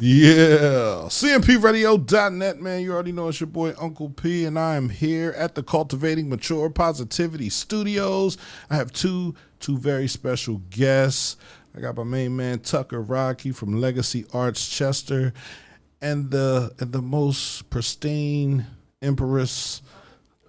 Yeah. CMPradio.net, man. You already know it's your boy Uncle P, and I am here at the Cultivating Mature Positivity Studios. I have two very special guests. I got my main man Tucker Rodkey from Legacy Arts Chester, and the most pristine empress,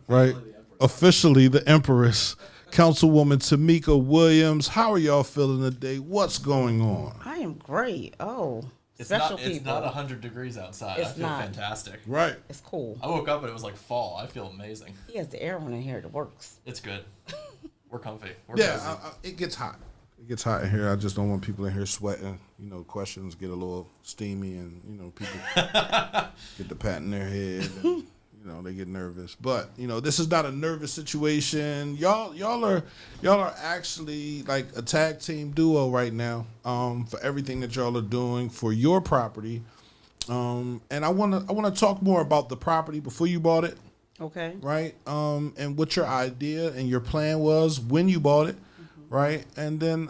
right? Officially the empress, Councilwoman Tameka Williams. How are y'all feeling today? What's going on? I am great. Oh, It's special not, people. It's not 100 degrees outside. It's I feel not. fantastic. Right. It's cool. I woke up and it was like fall. I feel amazing. He has the air on in here that works. It's good. We're comfy. We're Yeah, cozy. it gets hot. It gets hot in here. I just don't want people in here sweating. You know, questions get a little steamy, and you know, people get the pat in their head. And, you know, they get nervous. But you know, this is not a nervous situation. Y'all are actually like a tag team duo right now. For everything that y'all are doing for your property. And I wanna talk more about the property before you bought it. Okay. Right? And what your idea and your plan was when you bought it, right? And then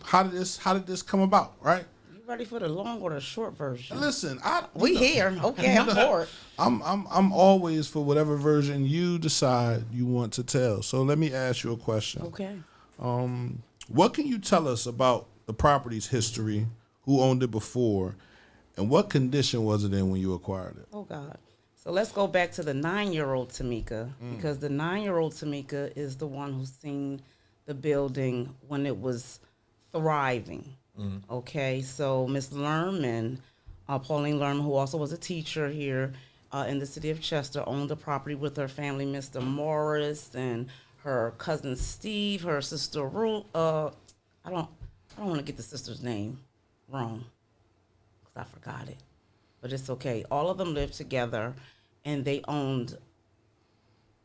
how did this come about, right? You ready for the long or the short version? Listen, We here. Okay, I'm for it. I'm always for whatever version you decide you want to tell. So let me ask you a question. Okay. What can you tell us about the property's history, who owned it before, and what condition was it in when you acquired it? Oh, God. So let's go back to the 9-year-old Tameka, because the 9-year-old Tameka is the one who's seen the building when it was thriving. Okay, so Miss Lerman, Pauline Lerman, who also was a teacher here in the city of Chester, owned the property with her family, Mr. Morris, and her cousin Steve, her sister Ruth. I don't want to get the sister's name wrong because I forgot it, but it's okay. All of them lived together, and they owned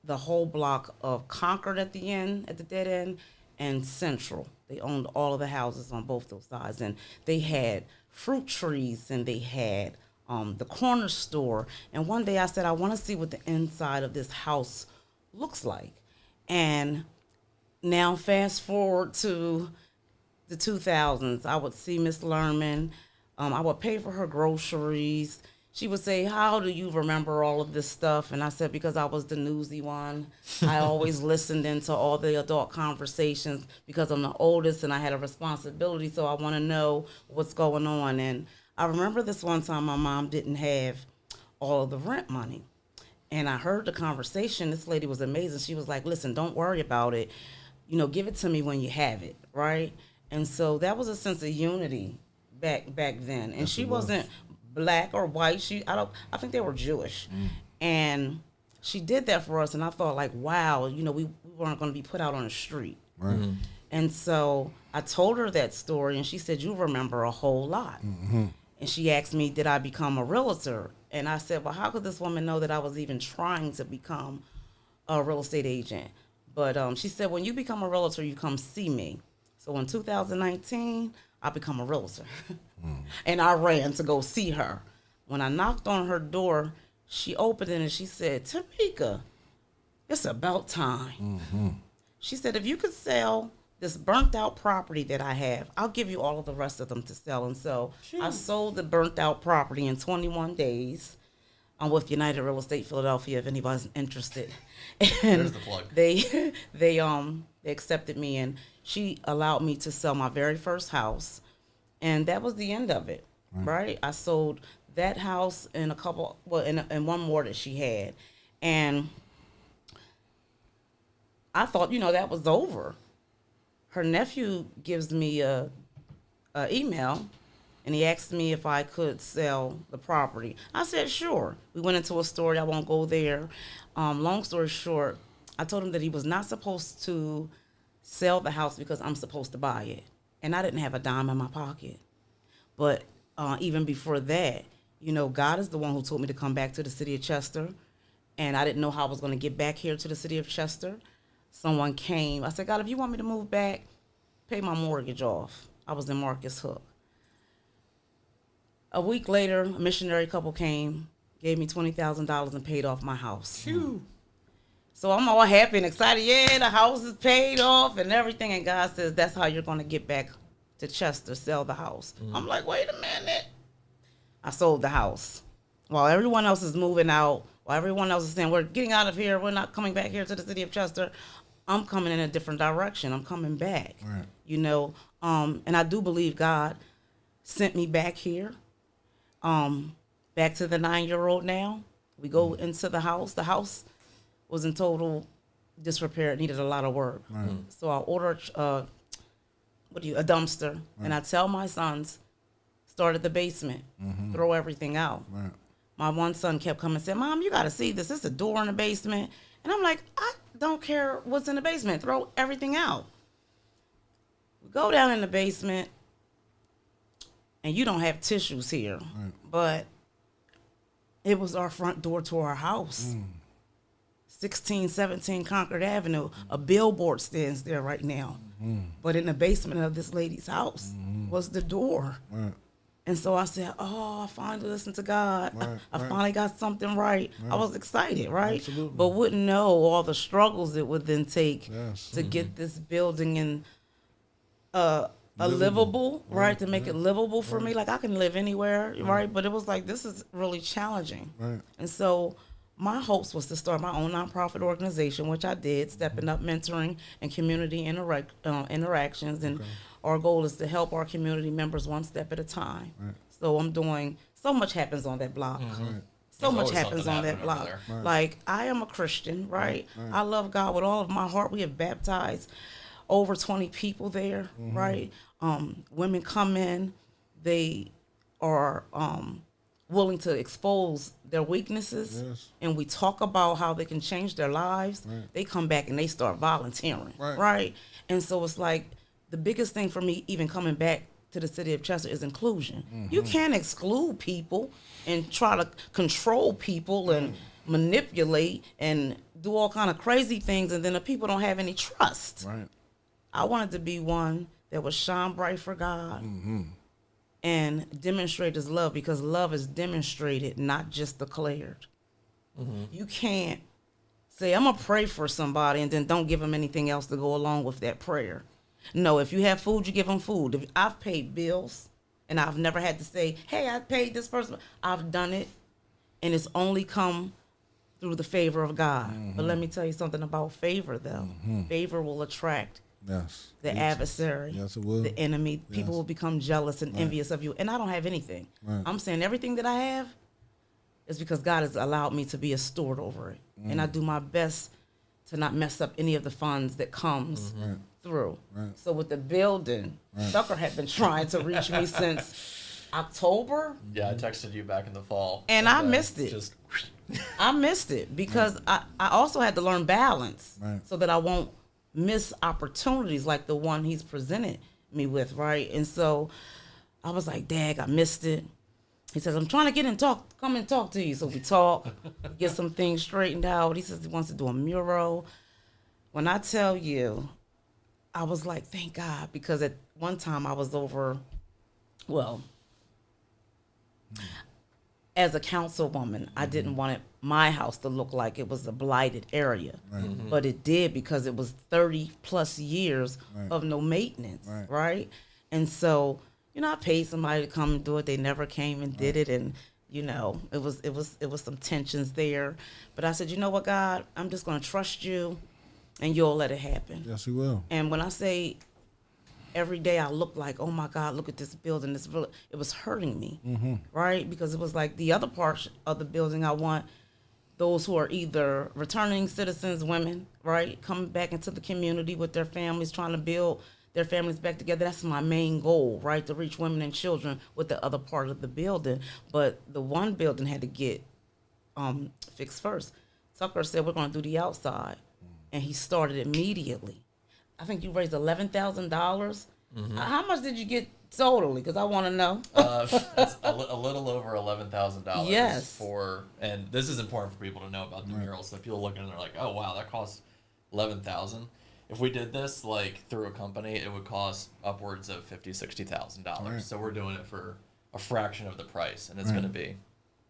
the whole block of Concord at the end, at the dead end, and Central. They owned all of the houses on both those sides, and they had fruit trees, and they had the corner store. And one day I said, I want to see what the inside of this house looks like. And now fast forward to the 2000s, I would see Miss Lerman. I would pay for her groceries. She would say, how do you remember all of this stuff? And I said, because I was the newsy one. I always listened into all the adult conversations because I'm the oldest and I had a responsibility, so I want to know what's going on. And I remember this one time my mom didn't have all of the rent money. And I heard the conversation. This lady was amazing. She was like, listen, don't worry about it. You know, give it to me when you have it, right? And so that was a sense of unity back then. And Yes, she it was. wasn't black or white. I think they were Jewish. And she did that for us, and I thought, like, wow, you know, we weren't going to be put out on the street. Right. And so I told her that story, and she said, you remember a whole lot. And she asked me, did I become a realtor? And I said, well, how could this woman know that I was even trying to become a real estate agent? But she said, when you become a realtor, you come see me. So in 2019, I become a realtor. And I ran to go see her. When I knocked on her door, she opened it and she said, Tameka, it's about time. She said, if you could sell this burnt out property that I have, I'll give you all of the rest of them to sell. And so I sold the burnt out property in 21 days. I'm with United Real Estate Philadelphia if anybody's interested. And There's the plug. they accepted me, and she allowed me to sell my very first house. And that was the end of it, right? I sold that house and and one more that she had. And I thought, you know, that was over. Her nephew gives me a email, and he asked me if I could sell the property. I said, sure. We went into a story. I won't go there. Long story short, I told him that he was not supposed to sell the house because I'm supposed to buy it. And I didn't have a dime in my pocket. But even before that, you know, God is the one who told me to come back to the city of Chester. And I didn't know how I was going to get back here to the city of Chester. Someone came. I said, God, if you want me to move back, pay my mortgage off. I was in Marcus Hook. A week later, a missionary couple came, gave me $20,000 and paid off my house. So I'm all happy and excited. Yeah, the house is paid off and everything. And God says, that's how you're going to get back to Chester, sell the house. I'm like, wait a minute. I sold the house. While everyone else is moving out, while everyone else is saying, we're getting out of here, we're not coming back here to the city of Chester, I'm coming in a different direction. I'm coming back. Right. You know, and I do believe God sent me back here, back to the 9-year-old now. We go into the house. The house was in total disrepair. It needed a lot of work. Right. So I ordered a dumpster, and I tell my sons, start at the basement, throw everything out. Right. My one son kept coming and said, Mom, you got to see this. There's a door in the basement. And I'm like, I don't care what's in the basement. Throw everything out. We go down in the basement, and you don't have tissues here. Right. But it was our front door to our house. 1617 Concord Avenue. A billboard stands there right now. But in the basement of this lady's house was the door. Right. And so I said, I finally listened to God. Right, I right. finally got something right. I was excited, right? Absolutely. But wouldn't know all the struggles it would then take Yes. to get this building in a livable, right? To make it livable for me. Like, I can live anywhere, right? But it was like, this is really challenging. Right. And so my hopes was to start my own nonprofit organization, which I did, stepping up mentoring and community interactions. And our goal is to help our community members one step at a time. Right. So I'm doing, so much happens on that block. Right. So There's much always happens something on that happening block. over there. Right. Like, I am a Christian, right? I love God with all of my heart. We have baptized over 20 people there, right? Women come in, they are willing to expose their weaknesses, Yes. and we talk about how they can change their lives. Right. They come back and they start volunteering, Right. right? And so it's like, the biggest thing for me even coming back to the city of Chester is inclusion. You can't exclude people and try to control people and manipulate and do all kind of crazy things, and then the people don't have any trust. Right. I wanted to be one that would shine bright for God and demonstrate his love, because love is demonstrated, not just declared. You can't say, I'm going to pray for somebody and then don't give them anything else to go along with that prayer. No, if you have food, you give them food. If I've paid bills and I've never had to say, hey, I paid this person. I've done it, and it's only come through the favor of God. But let me tell you something about favor, though. Favor will attract Yes. the adversary, Yes, it will. the enemy. People Yes. will become jealous and envious of you. And I don't have anything. Right. I'm saying everything that I have is because God has allowed me to be a steward over it. And I do my best to not mess up any of the funds that comes through. Right. So with the building, Tucker had been trying to reach me since October. Yeah, I texted you back in the fall. And I missed it. Just I missed it because I also had to learn balance Right. so that I won't miss opportunities like the one he's presented me with, right? And so I was like, Dag, I missed it. He says, I'm trying to come and talk to you. So we talk, get some things straightened out. He says he wants to do a mural. When I tell you, I was like, thank God, because at one time I was over, as a councilwoman, I didn't want my house to look like it was a blighted area. But it did, because it was 30 plus years of no maintenance, right? And so, I paid somebody to come and do it. They never came and did it, and it was some tensions there. But I said, you know what, God, I'm just going to trust you, and you'll let it happen. Yes, he will. And when I say every day I look like, oh my God, look at this building, this village, it was hurting me, right? Because it was like the other part of the building, I want those who are either returning citizens, women, right, coming back into the community with their families, trying to build their families back together. That's my main goal, right, to reach women and children with the other part of the building. But the one building had to get fixed first. Tucker said, we're going to do the outside. And he started immediately. I think you raised $11,000. How much did you get totally? Because I want to know. it's a little over $11,000. Yes. And this is important for people to know about the mural. So if you're looking and they're like, oh wow, that costs $11,000. If we did this like through a company, it would cost upwards of $50,000, $60,000. So we're doing it for a fraction of the price, and it's going to be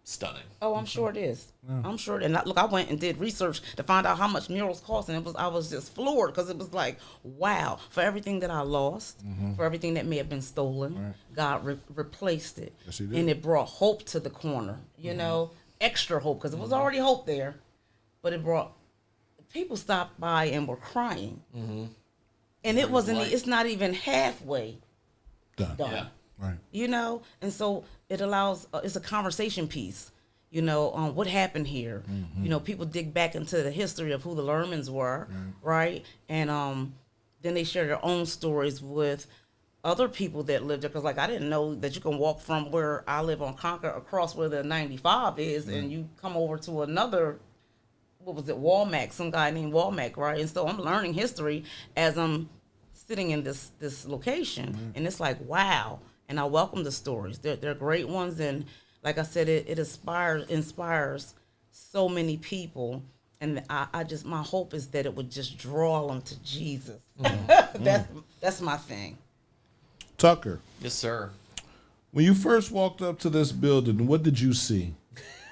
stunning. Oh, I'm sure it is. I'm sure. And I went and did research to find out how much murals cost, and I was just floored because it was like, wow, for everything that I lost, for everything that may have been stolen, God replaced it, Yes, he did. and it brought hope to the corner. You know, extra hope because it was already hope there, but it brought people stopped by and were crying, and it wasn't. It's not even halfway done. Yeah. Right. You know, and so it allows it's a conversation piece, you know, on what happened here. You know, people dig back into the history of who the Lermans were, right? And then they share their own stories with other people that lived there, because like I didn't know that you can walk from where I live on Concord across where the 95 is, and you come over to another, what was it, Walmack, some guy named Walmack, right? And so I'm learning history as I'm sitting in this location, and it's like, wow. And I welcome the stories. They're great ones, and like I said, it inspires so many people. And I just, my hope is that it would just draw them to Jesus. That's my thing. Tucker, Yes, sir. when you first walked up to this building, what did you see?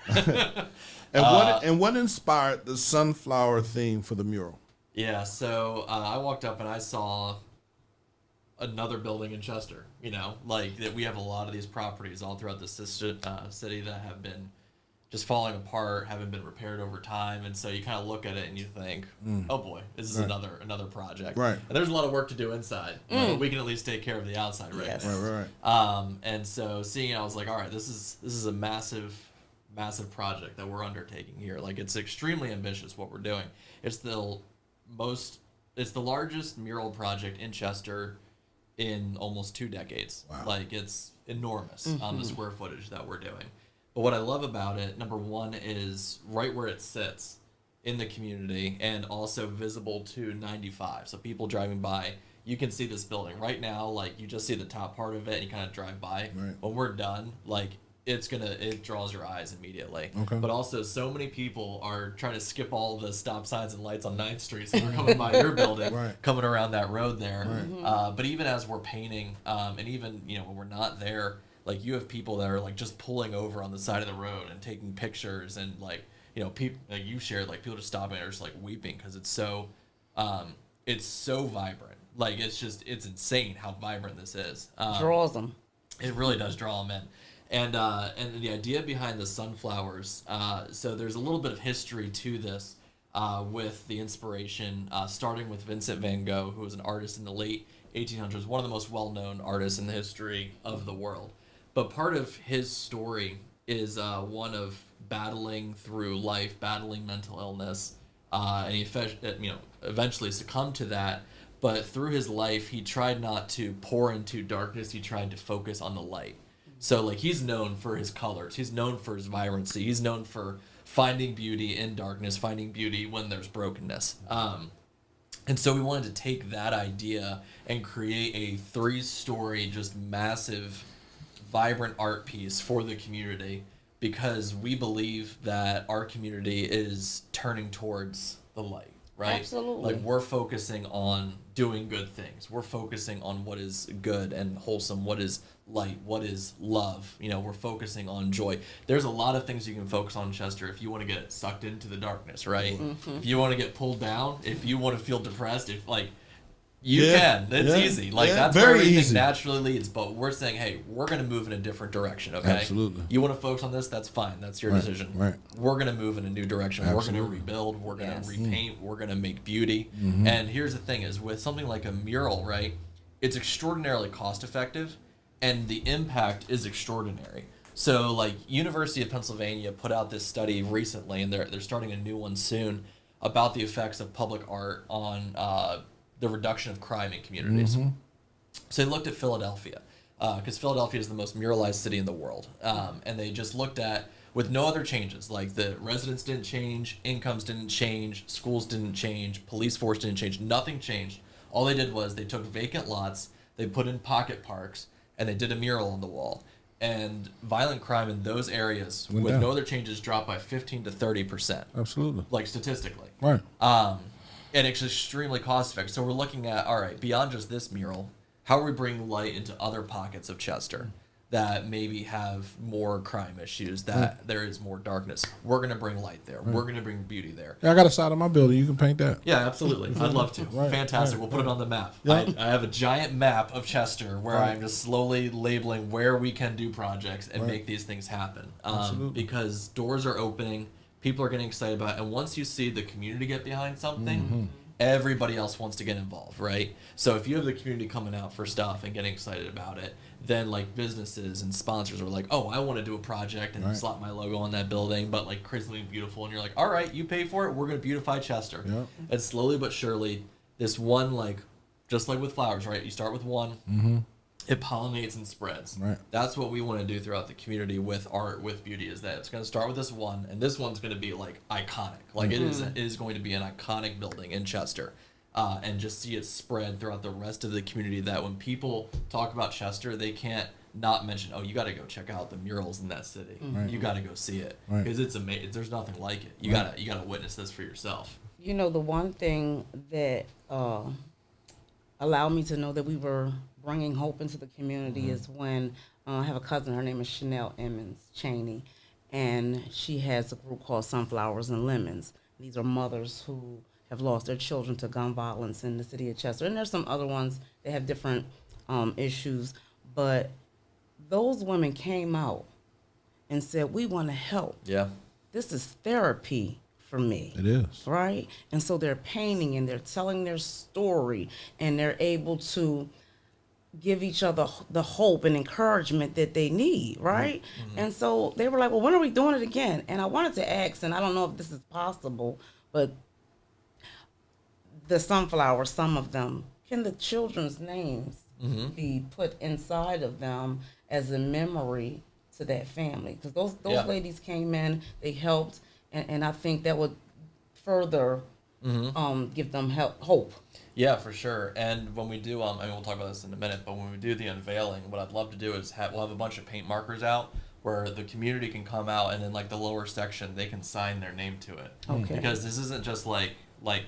And what inspired the sunflower theme for the mural? Yeah, so I walked up and I saw another building in Chester. You know, like that we have a lot of these properties all throughout the city that have been just falling apart, haven't been repaired over time, and so you kind of look at it and you think, oh boy, this is another project. Right. And there's a lot of work to do inside, but we can at least take care of the outside right Yes. now. Right. And so seeing it, I was like, all right, this is a massive project that we're undertaking here. Like, it's extremely ambitious what we're doing. It's the largest mural project in Chester in almost 2 decades. Wow. Like, it's enormous on the square footage that we're doing. But what I love about it, number one, is right where it sits in the community and also visible to 95. So people driving by, you can see this building right now. Like, you just see the top part of it and you kind of drive by. Right. When we're done, like, it draws your eyes immediately. Okay. But also, so many people are trying to skip all the stop signs and lights on 9th Street, so they're coming by your building, Right. coming around that road there. Right. But even as we're painting, and even, you know, when we're not there, like, you have people that are like just pulling over on the side of the road and taking pictures, and like, you know, people like you shared, like people just stopping and are just like weeping because it's so vibrant. Like, it's insane how vibrant this is. Draws them. It really does draw them in. And the idea behind the sunflowers, so there's a little bit of history to this with the inspiration, starting with Vincent van Gogh, who was an artist in the late 1800s, one of the most well-known artists in the history of the world. But part of his story is one of battling through life, battling mental illness, and he eventually succumbed to that. But through his life, he tried not to pour into darkness. He tried to focus on the light. So, like, he's known for his colors. He's known for his vibrancy. He's known for finding beauty in darkness, finding beauty when there's brokenness. And so we wanted to take that idea and create a 3-story, just massive, vibrant art piece for the community, because we believe that our community is turning towards the light, right? Absolutely. Like, we're focusing on doing good things. We're focusing on what is good and wholesome, what is light, what is love. You know, we're focusing on joy. There's a lot of things you can focus on in Chester if you want to get sucked into the darkness, right? If you want to get pulled down, if you want to feel depressed, if like you can. It's easy. Like, that's where very everything easy. naturally leads. But we're saying, hey, we're going to move in a different direction, okay? Absolutely. You want to focus on this? That's fine. That's your decision. right. We're going to move in a new direction. Absolutely. We're going to rebuild. We're going to Yes. repaint. We're going to make beauty. And here's the thing is, with something like a mural, right, it's extraordinarily cost effective, and the impact is extraordinary. So, like, University of Pennsylvania put out this study recently, and they're starting a new one soon, about the effects of public art on the reduction of crime in communities. So they looked at Philadelphia, because Philadelphia is the most muralized city in the world. And they just looked at, with no other changes, like the residents didn't change, incomes didn't change, schools didn't change, police force didn't change, nothing changed. All they did was they took vacant lots, they put in pocket parks, and they did a mural on the wall. And violent crime in those areas, Went with down. no other changes, dropped by 15 to 30%, Absolutely. like statistically. Right. And it's extremely cost effective. So we're looking at, all right, beyond just this mural, how are we bringing light into other pockets of Chester? that maybe have more crime issues, that there is more darkness. We're going to bring light there. We're going to bring beauty there. Yeah, I got a side of my building. You can paint that. Yeah, absolutely. I'd love to. Right, Fantastic. right, We'll put it on the map. Yeah. I have a giant map of Chester where I'm just slowly labeling where we can do projects and make these things happen. Because doors are opening, people are getting excited about it, and once you see the community get behind something, everybody else wants to get involved, right? So if you have the community coming out for stuff and getting excited about it, then like businesses and sponsors are like, oh, I want to do a project and slap my logo on that building, but like crazily beautiful. And you're like, all right, you pay for it. We're going to beautify Chester. Yep. And slowly but surely, this one, like, just like with flowers, right? You start with one, it pollinates and spreads. Right. That's what we want to do throughout the community with art, with beauty, is that it's going to start with this one, and this one's going to be like iconic. Like it is going to be an iconic building in Chester. And just see it spread throughout the rest of the community, that when people talk about Chester, they can't not mention, oh, you got to go check out the murals in that city. You got to go see it, because it's amazing. There's nothing like it. You gotta witness this for yourself. You know, the one thing that allowed me to know that we were bringing hope into the community is when I have a cousin. Her name is Chanel Emmons Cheney, and she has a group called Sunflowers and Lemons. These are mothers who have lost their children to gun violence in the city of Chester. And there's some other ones that have different issues. But those women came out and said, we want to help. Yeah. This is therapy for me. It is. Right? And so they're painting and they're telling their story, and they're able to give each other the hope and encouragement that they need, right? And so they were like, well, when are we doing it again? And I wanted to ask, and I don't know if this is possible, but the sunflowers, some of them, can the children's names be put inside of them as a memory to that family? Because those ladies came in, they helped, and I think that would further give them hope. Yeah, for sure. And when we do, I mean, we'll talk about this in a minute, but when we do the unveiling, what I'd love to do is we'll have a bunch of paint markers out where the community can come out, and in like the lower section, they can sign their name to it. Okay. Because this isn't just like,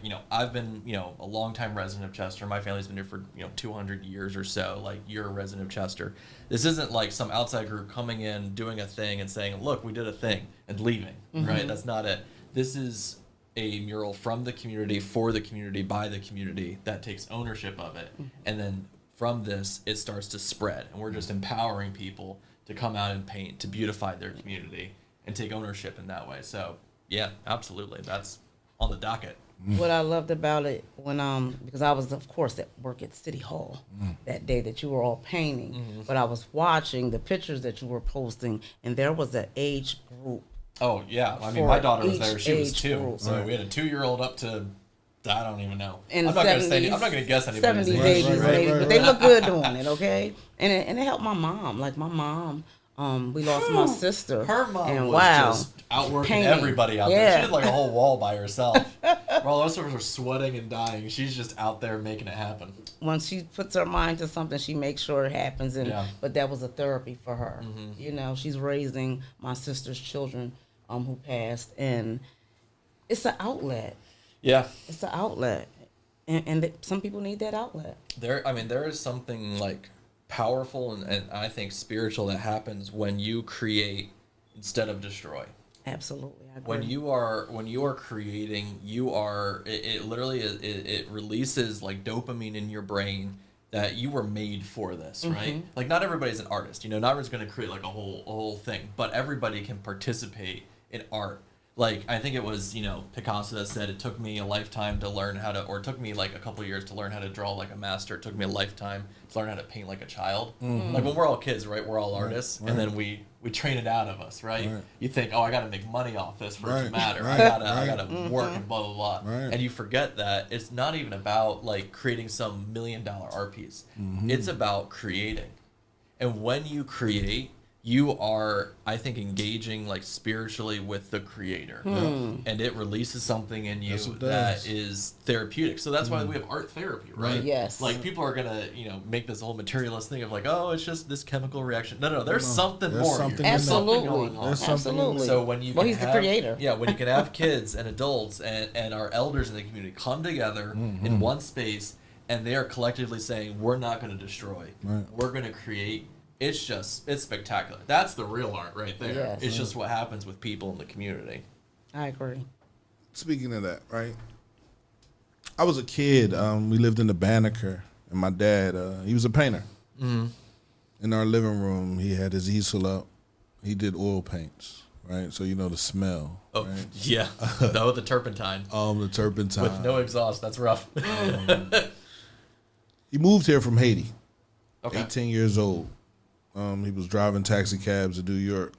you know, I've been, you know, a longtime resident of Chester. My family's been here for, 200 years or so. Like, you're a resident of Chester. This isn't like some outside group coming in, doing a thing and saying, look, we did a thing, and leaving, right? That's not it. This is a mural from the community, for the community, by the community, that takes ownership of it. And then from this, it starts to spread. And we're just empowering people to come out and paint, to beautify their community, and take ownership in that way. So, yeah, absolutely. That's on the docket. What I loved about it when because I was, of course, at work at City Hall that day that you were all painting, but I was watching the pictures that you were posting, and there was an age group. Oh yeah, I mean, my daughter was there; she was 2, so we had a 2-year-old up to, I don't even know. In I'm not going to guess anybody's 70s, age. 80s, maybe, but they look good doing it. Okay, and it helped my mom. Like my mom. We lost my sister. Her mom and was just outworking everybody out there. She had like a whole wall by herself. While the rest of us are sweating and dying, she's just out there making it happen. When she puts her mind to something, she makes sure it happens. But that was a therapy for her. You know, she's raising my sister's children who passed, and it's an outlet. Yeah. It's an outlet. And some people need that outlet. There is something like powerful and I think spiritual that happens when you create instead of destroy. Absolutely, I agree. When you are creating, it literally it releases like dopamine in your brain that you were made for this, right? Like, not everybody's an artist, not everyone's going to create like a whole thing, but everybody can participate in art. Like, I think it was, Picasso that said, it took me a lifetime to learn how to, or it took me like a couple of years to learn how to draw like a master. It took me a lifetime to learn how to paint like a child. Like, when we're all kids, right? We're all artists, and then we train it out of us, right? You think, oh, I got to make money off this for it to matter. I gotta work and blah, blah, blah. And you forget that it's not even about like creating some $1 million art piece. It's about creating. And when you create, you are, I think, engaging like spiritually with the creator, and it releases something in you that is therapeutic. So that's why we have art therapy, right? Yes. Like, people are gonna, make this whole materialist thing of like, oh, it's just this chemical reaction. No, there's something more. Absolutely. Something going on. Absolutely. So when you he's the creator. Yeah, when you can have kids and adults and our elders in the community come together in one space, and they are collectively saying, we're not going to destroy. We're going to create. it's spectacular. That's the real art right there. Yes. It's just what happens with people in the community. I agree. Speaking of that, right? I was a kid. We lived in the Banneker, and my dad, he was a painter. Mm-hmm. In our living room, he had his easel up. He did oil paints, right? So you know the smell. Oh, right? yeah. No, the turpentine. The turpentine. With no exhaust. That's rough. He moved here from Haiti. Okay. 18 years old. He was driving taxi cabs in New York.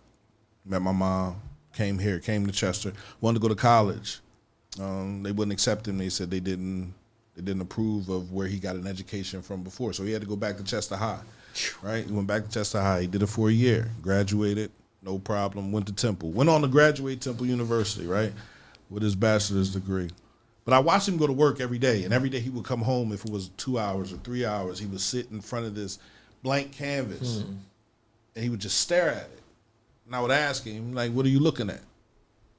Met my mom. Came to Chester. Wanted to go to college. They wouldn't accept him. They said they didn't approve of where he got an education from before. So he had to go back to Chester High. Right? He went back to Chester High. He did it for a year. Graduated. No problem. Went to Temple. Went on to graduate Temple University, right? With his bachelor's degree. But I watched him go to work every day. And every day he would come home, if it was 2 hours or 3 hours, he would sit in front of this blank canvas. And he would just stare at it. And I would ask him, like, what are you looking at?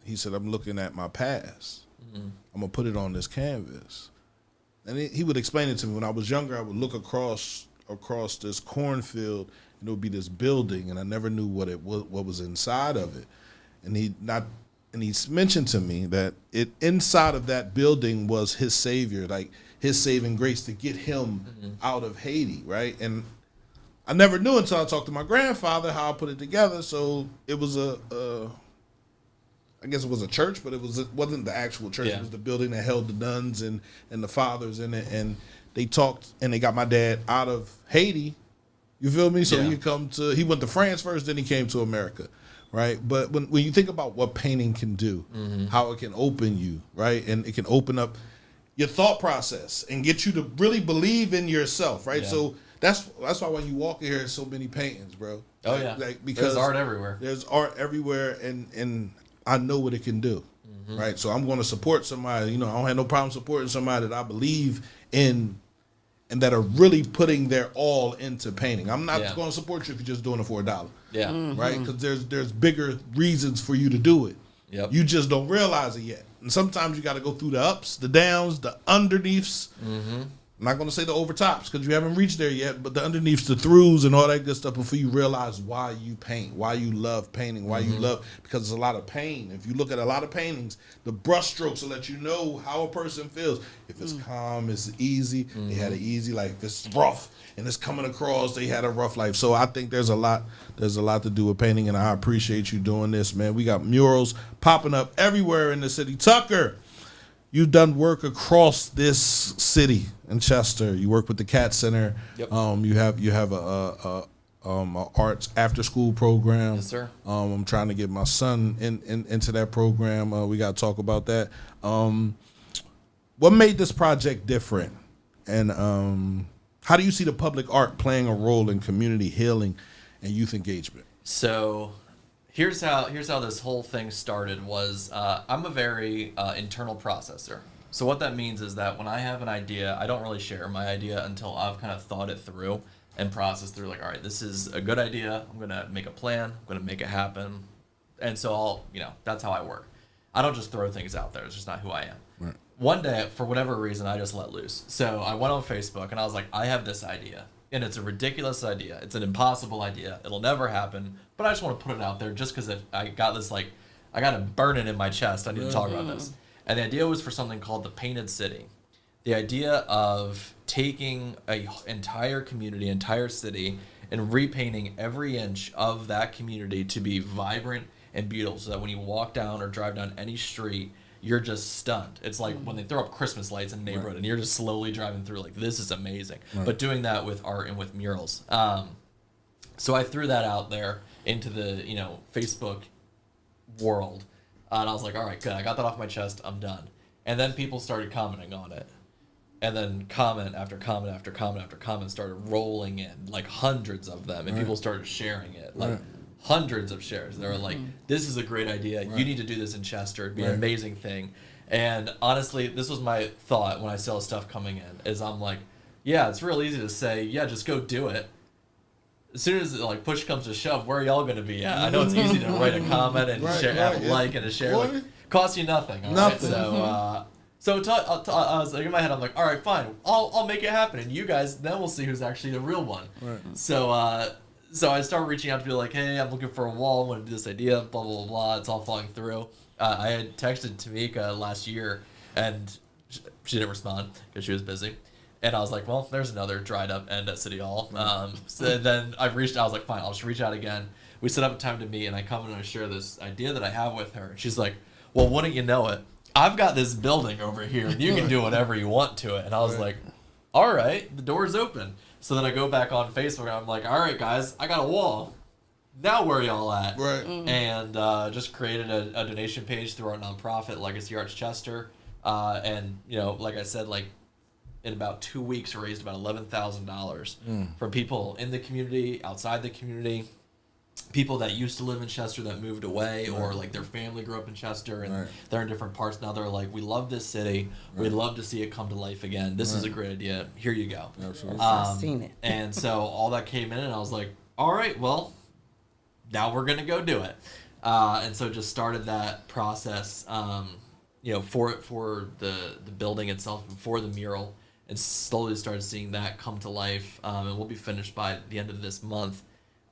He said, I'm looking at my past. I'm going to put it on this canvas. And he would explain it to me. When I was younger, I would look across this cornfield, and it would be this building, and I never knew what was inside of it. And he mentioned to me that inside of that building was his savior, like his saving grace to get him out of Haiti, right? And I never knew until I talked to my grandfather how I put it together. So it was I guess it was a church, but it wasn't the actual church. Yeah. It was the building that held the nuns and the fathers in it. And they talked, and they got my dad out of Haiti. You feel me? So he went to France first, then he came to America, right? But when you think about what painting can do, how it can open you, right? And it can open up your thought process and get you to really believe in yourself, right? Yeah. So that's why when you walk in here, there's so many paintings, bro. Oh, yeah. Because there's art everywhere. There's art everywhere, and I know what it can do, right? So I'm going to support somebody. You know, I don't have no problem supporting somebody that I believe in and that are really putting their all into painting. I'm not going to support you if you're just doing it for $1. Yeah. Right? Because there's bigger reasons for you to do it. Yep. You just don't realize it yet. And sometimes you got to go through the ups, the downs, the underneaths. I'm not going to say the overtops because you haven't reached there yet, but the underneaths, the throughs, and all that good stuff before you realize why you paint, why you love painting, why you love, because there's a lot of pain. If you look at a lot of paintings, the brush strokes will let you know how a person feels. If it's calm, it's easy. They had it easy. Like if it's rough and it's coming across, they had a rough life. So I think there's a lot to do with painting, and I appreciate you doing this, man. We got murals popping up everywhere in the city. Tucker, you've done work across this city in Chester. You work with the Cat Center. Yep. You have a arts after school program. Yes, sir. I'm trying to get my son into that program. We got to talk about that. What made this project different, and how do you see the public art playing a role in community healing and youth engagement? So Here's how this whole thing started was I'm a very internal processor. So what that means is that when I have an idea, I don't really share my idea until I've kind of thought it through and processed through, like, all right, this is a good idea. I'm going to make a plan. I'm going to make it happen. And so that's how I work. I don't just throw things out there. It's just not who I am. Right. One day, for whatever reason, I just let loose. So I went on Facebook and I was like, I have this idea. And it's a ridiculous idea. It's an impossible idea. It'll never happen. But I just want to put it out there just because I got this, I got to burn it in my chest. I need to talk about this. And the idea was for something called the Painted City. The idea of taking an entire community, entire city, and repainting every inch of that community to be vibrant and beautiful so that when you walk down or drive down any street, you're just stunned. It's like when they throw up Christmas lights in the neighborhood and you're just slowly driving through like, this is amazing. Right. But doing that with art and with murals. So I threw that out there into the, Facebook world. And I was like, all right, good. I got that off my chest. I'm done. And then people started commenting on it. And then comment after comment after comment after comment started rolling in, like hundreds of them. And people started sharing it. Like hundreds of shares. They were like, this is a great idea. You need to do this in Chester. It'd be an amazing thing. And honestly, this was my thought when I saw stuff coming in, is I'm like, yeah, it's real easy to say, yeah, just go do it. As soon as push comes to shove, where are y'all going to be at? I know it's easy to write a comment and share, have a like and a share. Costs you nothing. Nothing. Right? So I was like, in my head, I'm like, all right, fine. I'll make it happen. And you guys, then we'll see who's actually the real one. Right. So So I start reaching out to people like, hey, I'm looking for a wall. I want to do this idea, blah, blah, blah, blah. It's all falling through. I had texted Tameka last year, and she didn't respond because she was busy. And I was like, well, there's another dried up end at City Hall. So then I reached out. I was like, fine, I'll just reach out again. We set up a time to meet, and I come and I share this idea that I have with her. And she's like, well, wouldn't you know it? I've got this building over here, and you can do whatever you want to it. And I was like, all right, the door's open. So then I go back on Facebook, and I'm like, all right, guys, I got a wall. Now where are y'all at? Right. And just created a donation page through our nonprofit, Legacy Arts Chester. And, you know, like I said, like, in about 2 weeks, raised about $11,000 from people in the community, outside the community, people that used to live in Chester that moved away, or like their family grew up in Chester and they're in different parts now. They're like, we love this city. We'd love to see it come to life again. This is a great idea. Here you go. Absolutely. I've seen it. And so all that came in, and I was like, all right, well, now we're going to go do it. And so just started that process, you know, for the building itself, for the mural, and slowly started seeing that come to life. And we'll be finished by the end of this month.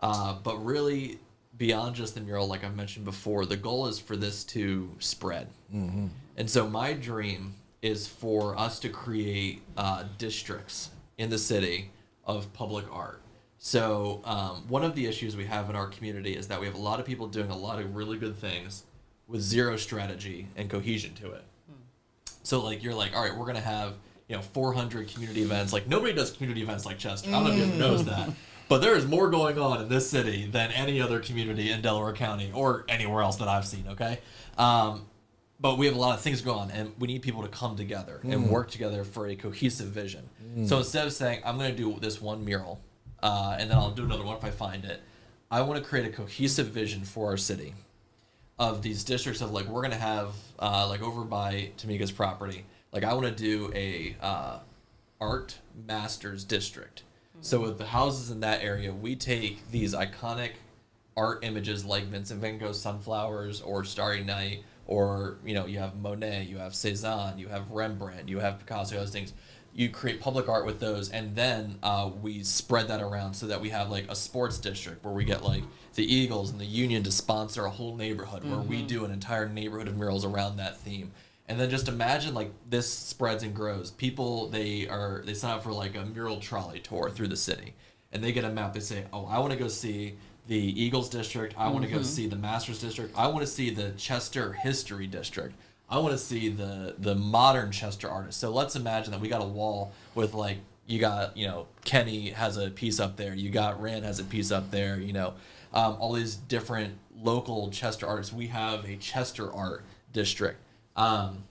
But really, beyond just the mural, like I've mentioned before, the goal is for this to spread. Mm-hmm. And so my dream is for us to create districts in the city of public art. So one of the issues we have in our community is that we have a lot of people doing a lot of really good things with zero strategy and cohesion to it. So like you're like, all right, we're gonna have 400 community events. Like nobody does community events like Chester. I don't know if anyone knows that. But there is more going on in this city than any other community in Delaware County or anywhere else that I've seen, okay? But we have a lot of things going on, and we need people to come together and work together for a cohesive vision. So instead of saying, I'm going to do this one mural, and then I'll do another one if I find it, I want to create a cohesive vision for our city of these districts of, like, we're going to have, like, over by Tameka's property, like, I want to do a art masters district. So with the houses in that area, we take these iconic art images like Vincent van Gogh's Sunflowers or Starry Night, or, you have Monet, you have Cézanne, you have Rembrandt, you have Picasso, those things. You create public art with those, and then we spread that around so that we have like a sports district where we get like the Eagles and the Union to sponsor a whole neighborhood where we do an entire neighborhood of murals around that theme. And then just imagine like this spreads and grows. People, they sign up for like a mural trolley tour through the city, and they get a map. They say, oh, I want to go see the Eagles district. I want to go see the Masters district. I want to see the Chester History district. I want to see the modern Chester artists. So let's imagine that we got a wall with like, you got, Kenny has a piece up there. You got Rand has a piece up there, all these different local Chester artists. We have a Chester art district. And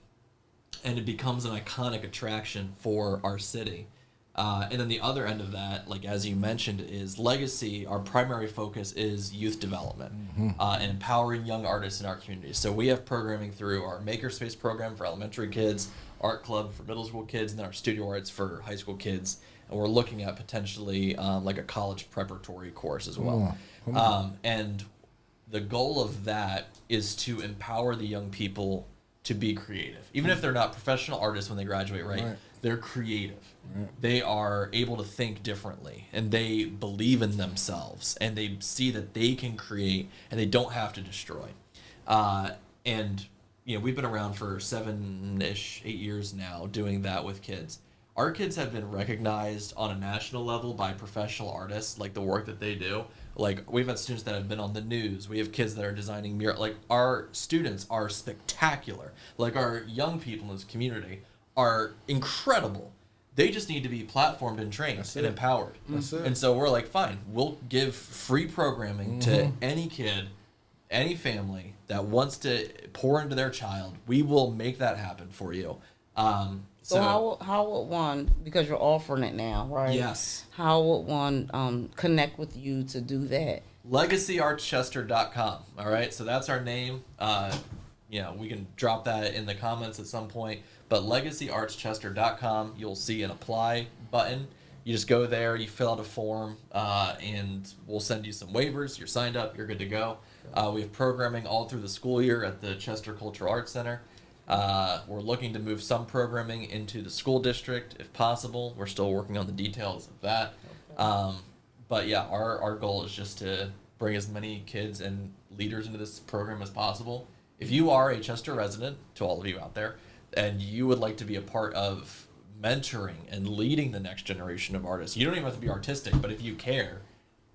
it becomes an iconic attraction for our city. And then the other end of that, like as you mentioned, is legacy. Our primary focus is youth development and empowering young artists in our community. So we have programming through our Makerspace program for elementary kids, art club for middle school kids, and then our studio arts for high school kids. And we're looking at potentially like a college preparatory course as well. And the goal of that is to empower the young people to be creative. Even if they're not professional artists when they graduate, right? They're creative. They are able to think differently, and they believe in themselves, and they see that they can create, and they don't have to destroy. And we've been around for 7-ish, 8 years now doing that with kids. Our kids have been recognized on a national level by professional artists, like the work that they do. Like, we've had students that have been on the news. We have kids that are designing murals. Like, our students are spectacular. Like, our young people in this community are incredible. They just need to be platformed and trained and empowered. That's it. And so we're like, fine, we'll give free programming to any kid, any family that wants to pour into their child. We will make that happen for you. So how would one, because you're offering it now, right? Yes. How would one connect with you to do that? LegacyArtsChester.com. All right, so that's our name. We can drop that in the comments at some point. But LegacyArtsChester.com, you'll see an apply button. You just go there, you fill out a form, and we'll send you some waivers. You're signed up, you're good to go. We have programming all through the school year at the Chester Cultural Arts Center. We're looking to move some programming into the school district if possible. We're still working on the details of that. But yeah, our goal is just to bring as many kids and leaders into this program as possible. If you are a Chester resident, to all of you out there, and you would like to be a part of mentoring and leading the next generation of artists, you don't even have to be artistic, but if you care,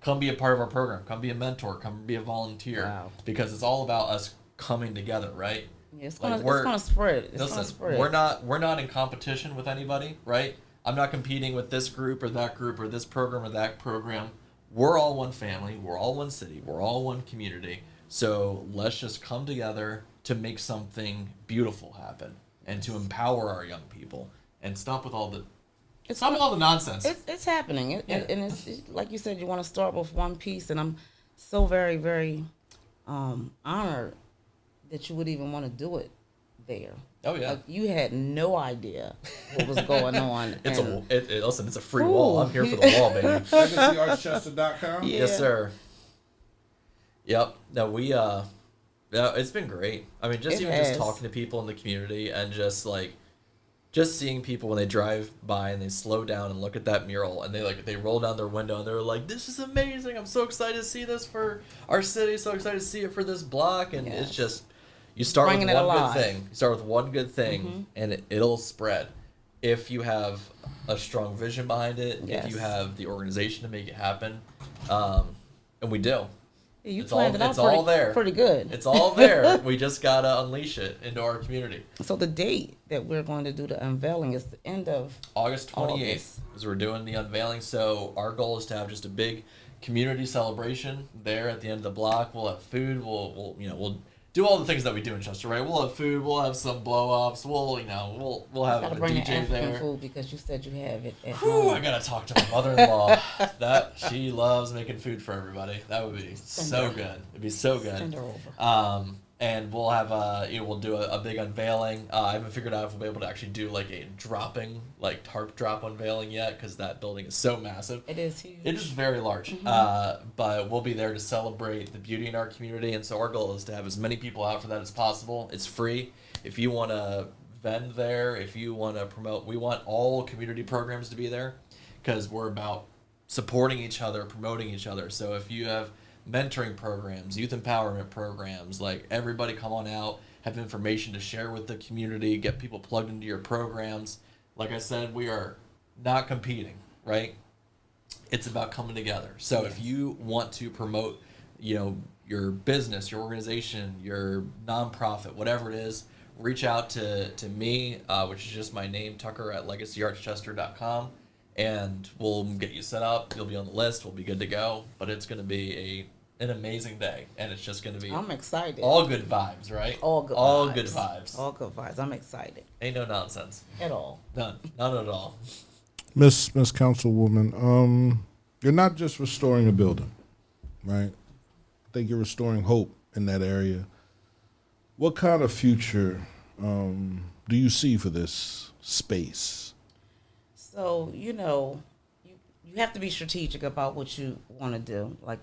come be a part of our program. Come be a mentor. Come be a volunteer. Wow. Because it's all about us coming together, right? Yeah, it's gonna spread. We're not in competition with anybody, right? I'm not competing with this group or this program or that program. We're all one family. We're all one city. We're all one community. So let's just come together to make something beautiful happen and to empower our young people and stop with all the nonsense. It's happening. And it's like you said, you want to start with one piece, and I'm so very, very honored that you would even want to do it there. Oh yeah. Like, you had no idea what was going on. Listen, it's a free wall. I'm here for the wall, baby. LegacyArtsChester.com? Yeah. Yes, sir. Yep. No, it's been great. I mean, just talking to people in the community and just seeing people when they drive by and they slow down and look at that mural and they roll down their window and they're like, "This is amazing! I'm so excited to see this for our city. So excited to see it for this block." And it's just, you start with one good thing. You start with one good thing, and it'll spread if you have a strong vision behind it. Yes. If you have the organization to make it happen, and we do. You It's planned it out all there. pretty good. It's all there. We just gotta unleash it into our community. So the date that we're going to do the unveiling is the end of August 28th is we're doing the unveiling. So our goal is to have just a big community celebration there at the end of the block. We'll have food. We'll do all the things that we do in Chester, right? We'll have food. We'll have some blow ups. We'll have gotta a bring DJ there. African food because you said you have it at Whew, home. I gotta talk to my mother-in-law. That she loves making food for everybody. That would be so good. It'd be so good. Send her over. And we'll have we'll do a big unveiling. I haven't figured out if we'll be able to actually do a tarp drop unveiling yet, because that building is so massive. It is huge. It is very large. But we'll be there to celebrate the beauty in our community, and so our goal is to have as many people out for that as possible. It's free. If you want to vend there, if you want to promote, we want all community programs to be there, because we're about supporting each other, promoting each other. So if you have mentoring programs, youth empowerment programs, everybody come on out, have information to share with the community, get people plugged into your programs. Like I said, we are not competing, right? It's about coming together. So if you want to promote, your business, your organization, your nonprofit, whatever it is, reach out to me, which is just my name, Tucker at LegacyArtsChester.com, and we'll get you set up. You'll be on the list. We'll be good to go. But it's going to be an amazing day, and it's just going to be I'm excited. All good vibes, right? All good vibes. All good vibes. I'm excited. Ain't no nonsense. At all. None at all. Miss Councilwoman, you're not just restoring a building, right? I think you're restoring hope in that area. What kind of future do you see for this space? So, you have to be strategic about what you want to do. Like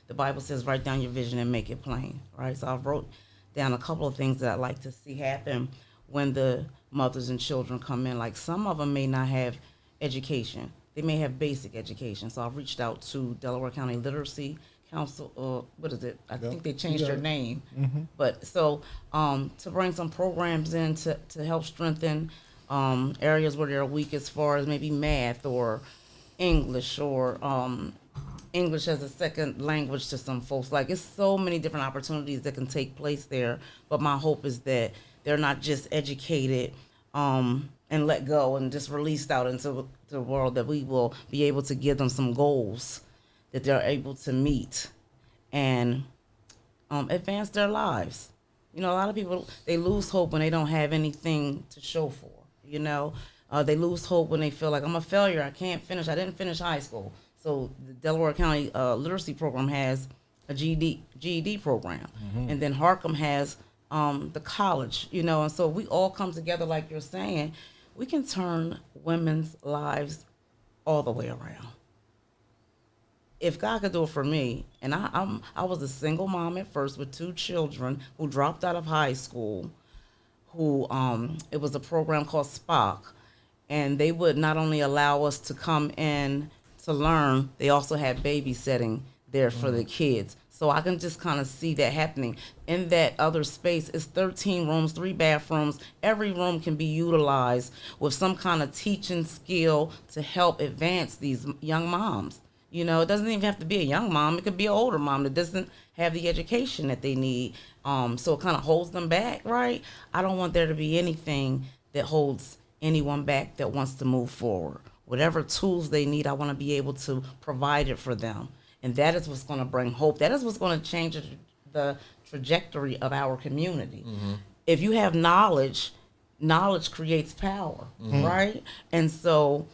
the Bible says, write down your vision and make it plain, right? So I wrote down a couple of things that I'd like to see happen when the mothers and children come in. Like, some of them may not have education. They may have basic education. So I've reached out to Delaware County Literacy Council, what is it? I think they changed their name. Mm-hmm. But so to bring some programs in to help strengthen areas where they're weak as far as maybe math or English or English as a second language to some folks. It's so many different opportunities that can take place there. But my hope is that they're not just educated and let go and just released out into the world, that we will be able to give them some goals that they're able to meet and advance their lives. A lot of people, they lose hope when they don't have anything to show for, They lose hope when they feel like, I'm a failure, I didn't finish high school. So the Delaware County Literacy Program has a GED program. Mm-hmm. And then Harcum has the college, and so we all come together, like you're saying, we can turn women's lives all the way around. If God could do it for me, and I was a single mom at first with 2 children who dropped out of high school, who it was a program called SPOC, and they would not only allow us to come in to learn, they also had babysitting there for the kids. So I can just kind of see that happening. In that other space, it's 13 rooms, 3 bathrooms. Every room can be utilized with some kind of teaching skill to help advance these young moms. You know, it doesn't even have to be a young mom. It could be an older mom that doesn't have the education that they need. So it kind of holds them back, right? I don't want there to be anything that holds anyone back that wants to move forward. Whatever tools they need, I want to be able to provide it for them. And that is what's going to bring hope. That is what's going to change the trajectory of our community. If you have knowledge, knowledge creates power, right? And so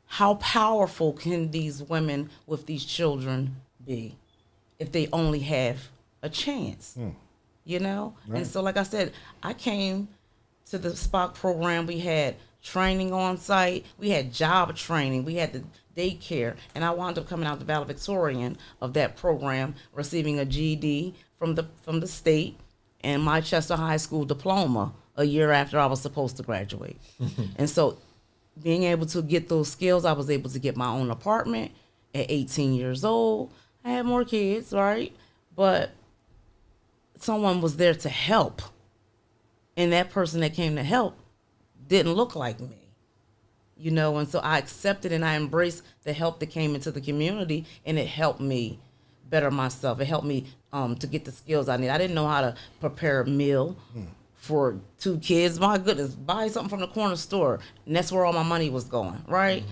how powerful can these women with these children be if they only have a chance, you know? Right. And so, like I said, I came to the SPOC program. We had training on site. We had job training. We had the daycare. And I wound up coming out the valedictorian of that program, receiving a GED from the state and my Chester High School diploma a year after I was supposed to graduate. And so being able to get those skills, I was able to get my own apartment at 18 years old. I had more kids, right? But someone was there to help. And that person that came to help didn't look like me, you know? And so I accepted and I embraced the help that came into the community, and it helped me better myself. It helped me to get the skills I need. I didn't know how to prepare a meal for 2 kids. My goodness, buy something from the corner store. And that's where all my money was going, right?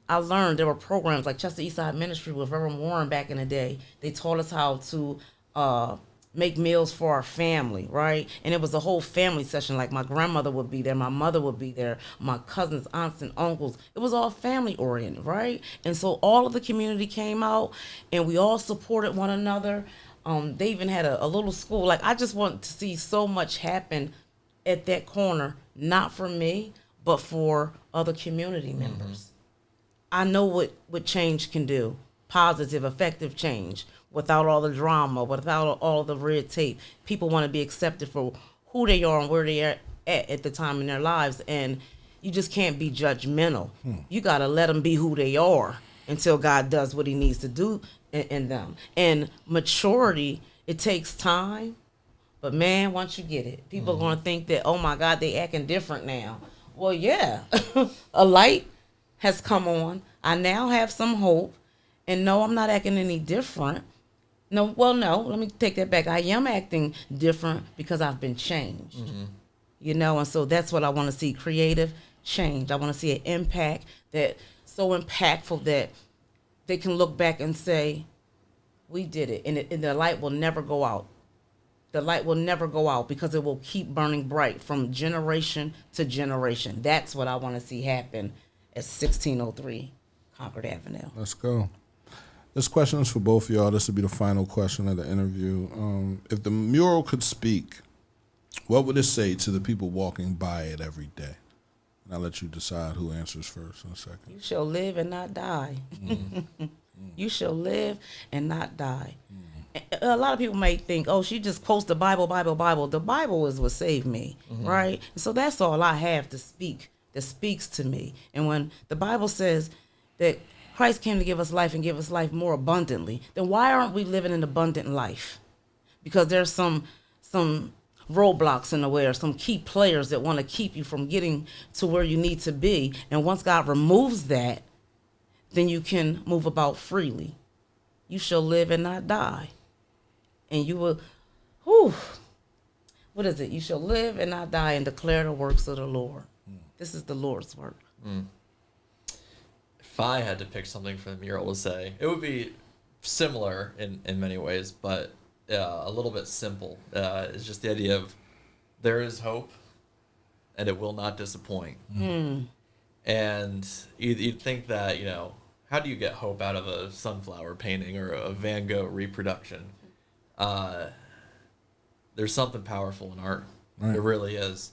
I learned there were programs like Chester Eastside Ministry with Reverend Warren back in the day. They taught us how to make meals for our family, right? And it was a whole family session. Like my grandmother would be there, my mother would be there, my cousins, aunts, and uncles. It was all family oriented, right? And so all of the community came out and we all supported one another. They even had a little school. Like, I just want to see so much happen at that corner, not for me, but for other community members. I know what change can do, positive, effective change, without all the drama, without all the red tape. People want to be accepted for who they are and where they are at the time in their lives, and you just can't be judgmental. You got to let them be who they are until God does what he needs to do in them. And maturity, it takes time, but man, once you get it, people are going to think that, oh my God, they acting different now. Well, yeah, a light has come on. I now have some hope, and no, I'm not acting any different. No, let me take that back. I am acting different because I've been changed, you know, and so that's what I want to see, creative change. I want to see an impact that's so impactful that they can look back and say, we did it, and the light will never go out. The light will never go out because it will keep burning bright from generation to generation. That's what I want to see happen at 1603 Concord Avenue. Let's go. This question is for both of y'all. This will be the final question of the interview. If the mural could speak, what would it say to the people walking by it every day? And I'll let you decide who answers first in a second. You shall live and not die. You shall live and not die. A lot of people may think, oh, she just quotes the Bible. The Bible is what saved me, right? And so that's all I have to speak, that speaks to me. And when the Bible says that Christ came to give us life and give us life more abundantly, then why aren't we living an abundant life? Because there's some roadblocks in the way, or some key players that want to keep you from getting to where you need to be. And once God removes that, then you can move about freely. You shall live and not die. And you will, what is it? You shall live and not die and declare the works of the Lord. This is the Lord's work. If I had to pick something for the mural to say, it would be similar in many ways, but a little bit simple. It's just the idea of there is hope and it will not disappoint. And you'd think that, you know, how do you get hope out of a sunflower painting or a Van Gogh reproduction? There's something powerful in art. Right. There really is.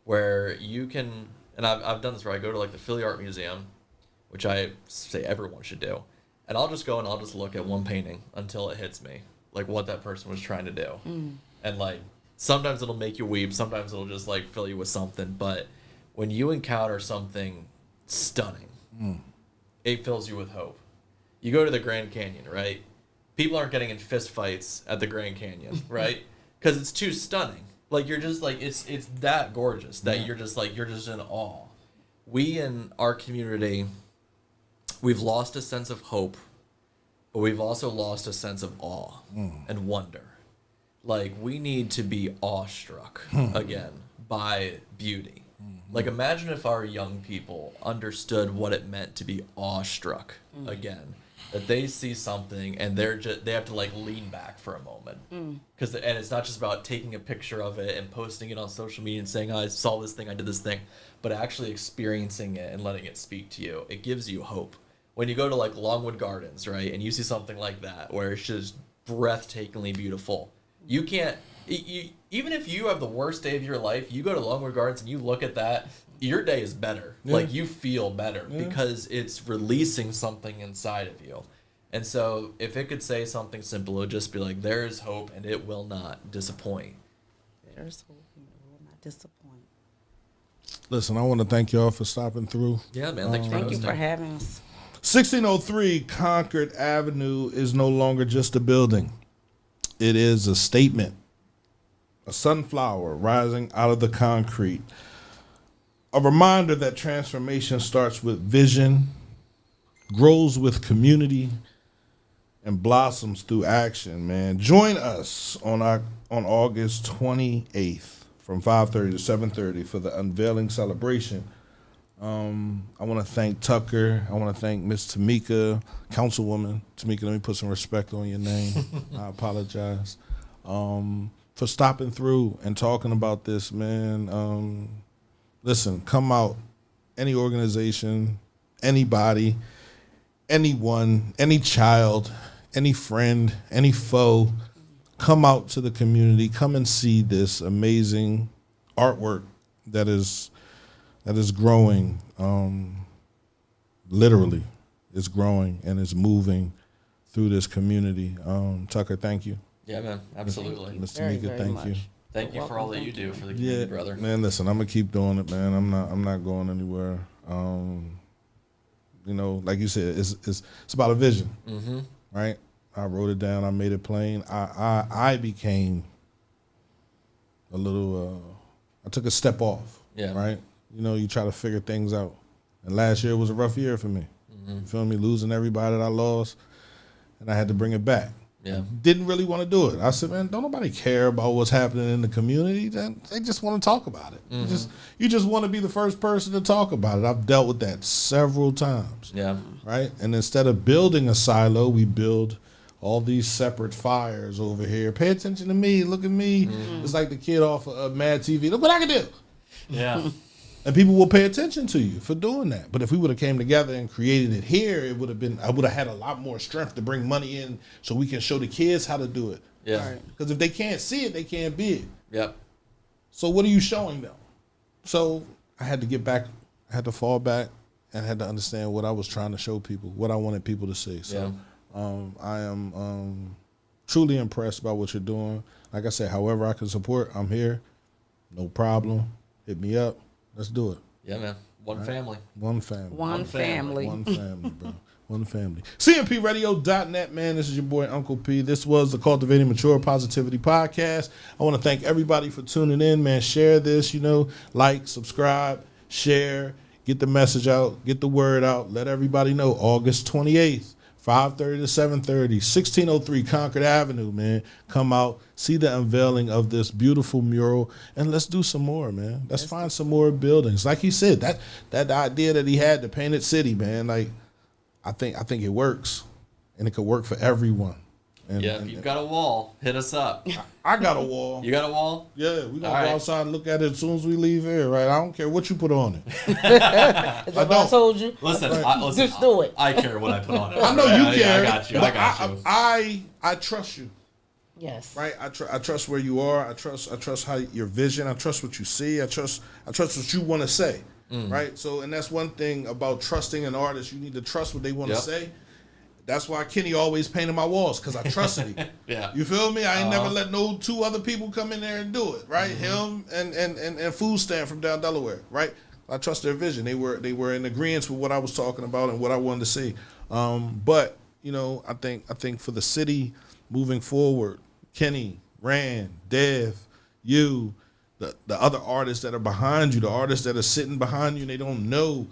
Where you can, and I've done this where I go to like the Philly Art Museum, which I say everyone should do, and I'll just go and I'll just look at one painting until it hits me, like what that person was trying to do. And like sometimes it'll make you weep, sometimes it'll just like fill you with something, but when you encounter something stunning, it fills you with hope. You go to the Grand Canyon, right? People aren't getting in fist fights at the Grand Canyon, right? Because it's too stunning. Like, you're just like, it's that gorgeous that you're just in awe. We in our community, we've lost a sense of hope, but we've also lost a sense of awe and wonder. Like, we need to be awestruck again by beauty. Like, imagine if our young people understood what it meant to be awestruck again. That they see something and they have to like lean back for a moment, and it's not just about taking a picture of it and posting it on social media and saying, oh, I saw this thing, I did this thing, but actually experiencing it and letting it speak to you. It gives you hope. When you go to like Longwood Gardens, right, and you see something like that where it's just breathtakingly beautiful, you can't. Even if you have the worst day of your life, you go to Longwood Gardens and you look at that, your day is better. Yeah. Like, you feel better because it's releasing something inside of you. And so if it could say something simple, it would just be like, there is hope and it will not disappoint. There's hope and it will not disappoint. Listen, I want to thank y'all for stopping through. Yeah, man. Thank you for having us. 1603 Concord Avenue is no longer just a building. It is a statement. A sunflower rising out of the concrete. A reminder that transformation starts with vision, grows with community, and blossoms through action, man. Join us on August 28th from 5:30 to 7:30 for the unveiling celebration. I want to thank Tucker. I want to thank Miss Tameka, Councilwoman Tameka. Let me put some respect on your name. I apologize. For stopping through and talking about this, man. Listen, come out. Any organization, anybody, anyone, any child, any friend, any foe, come out to the community. Come and see this amazing artwork that is growing. Literally, it's growing and it's moving through this community. Tucker, thank you. Yeah, man, absolutely. Mr. Tameka, thank you. Thank you for all that you do for the community, brother. Man, listen, I'm gonna keep doing it, man. I'm not going anywhere. Like you said, it's about a vision, right? I wrote it down. I made it plain. I became a little. I took a step off. Yeah. Right. You try to figure things out, and last year was a rough year for me. You feel me? Losing everybody that I lost, and I had to bring it back. Yeah. Didn't really want to do it. I said, man, don't nobody care about what's happening in the community. They just want to talk about it. You just want to be the first person to talk about it. I've dealt with that several times. Yeah. Right? And instead of building a silo, we build all these separate fires over here. Pay attention to me. Look at me. It's like the kid off of Mad TV. Look what I can do. Yeah. And people will pay attention to you for doing that. But if we would have came together and created it here, I would have had a lot more strength to bring money in so we can show the kids how to do it. Yeah. Because if they can't see it, they can't be it. Yep. So what are you showing them? So I had to get back. I had to fall back and had to understand what I was trying to show people, what I wanted people to see. So I am truly impressed by what you're doing. Like I said, however I can support, I'm here. No problem. Hit me up. Let's do it. Yeah, man. One family. One family. One family. One family, bro. One family. CMPRadio.net, man. This is your boy, Uncle P. This was the Cultivating Mature Positivity Podcast. I want to thank everybody for tuning in, man. Share this, like, subscribe, share, get the message out, get the word out. Let everybody know. August 28th, 5:30 to 7:30, 1603 Concord Avenue, man. Come out, see the unveiling of this beautiful mural, and let's do some more, man. Let's find some more buildings. Like he said, that idea that he had, the painted city, man, like, I think it works, and it could work for everyone. And if you've got a wall, hit us up. I got a wall. You got a wall? Yeah, we gotta go outside and look at it as soon as we leave here, right? I don't care what you put on it. I told you. Listen, just do it. I care what I put on it. I know you care. I got you. I trust you. Yes. Right. I trust where you are. I trust how your vision. I trust what you see. I trust what you want to say. Right. So, and that's one thing about trusting an artist. You need to trust what they want to say. That's why Kenny always painted my walls, because I trusted him. Yeah. You feel me? I ain't never let no two other people come in there and do it, right? Him and Food Stand from down Delaware, right? I trust their vision. They were in agreement with what I was talking about and what I wanted to see. But you know, I think for the city moving forward, Kenny, Rand, Dev, you, the other artists that are behind you, the artists that are sitting behind you, and they don't know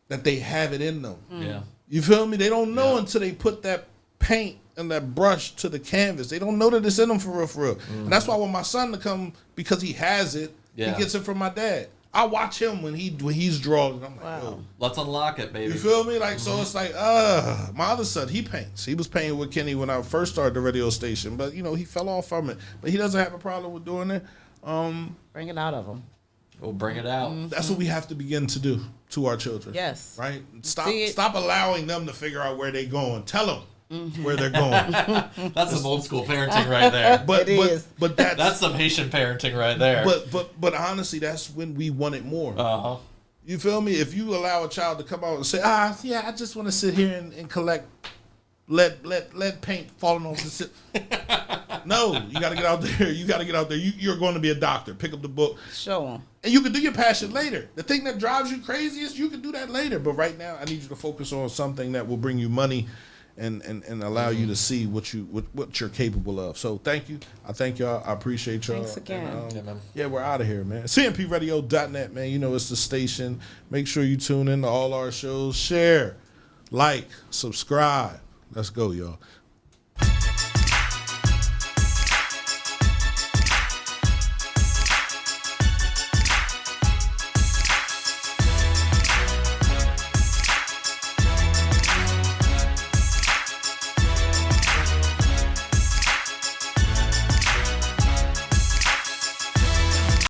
that they have it in them. Yeah. You feel me? They don't know until they put that paint and that brush to the canvas. They don't know that it's in them for real, for real. And that's why when my son to come, because he has it, he gets it from my dad. I watch him when he's drawing. I'm like, yo, let's unlock it, baby. you feel me? Like, so it's like, my other son, he paints. He was painting with Kenny when I first started the radio station, but you know, he fell off from it. But he doesn't have a problem with doing it. Bring it out of him. We'll bring it out. That's what we have to begin to do to our children. Yes. Right? Stop allowing them to figure out where they're going. Tell them where they're going. That's some old school parenting right there. But that's some Haitian parenting right there. But honestly, that's when we want it more. Uh-huh. You feel me? If you allow a child to come out and say, yeah, I just want to sit here and collect lead paint falling off the sit. No, you got to get out there. You got to get out there. You're going to be a doctor. Pick up the book. Show them. And you can do your passion later. The thing that drives you craziest, you can do that later. But right now, I need you to focus on something that will bring you money and allow you to see what you're capable of. So thank you. I thank y'all. I appreciate y'all. Thanks again. And, we're out of here, man. CMPradio.net, man. You know it's the station. Make sure you tune in to all our shows. Share, like, subscribe. Let's go, y'all.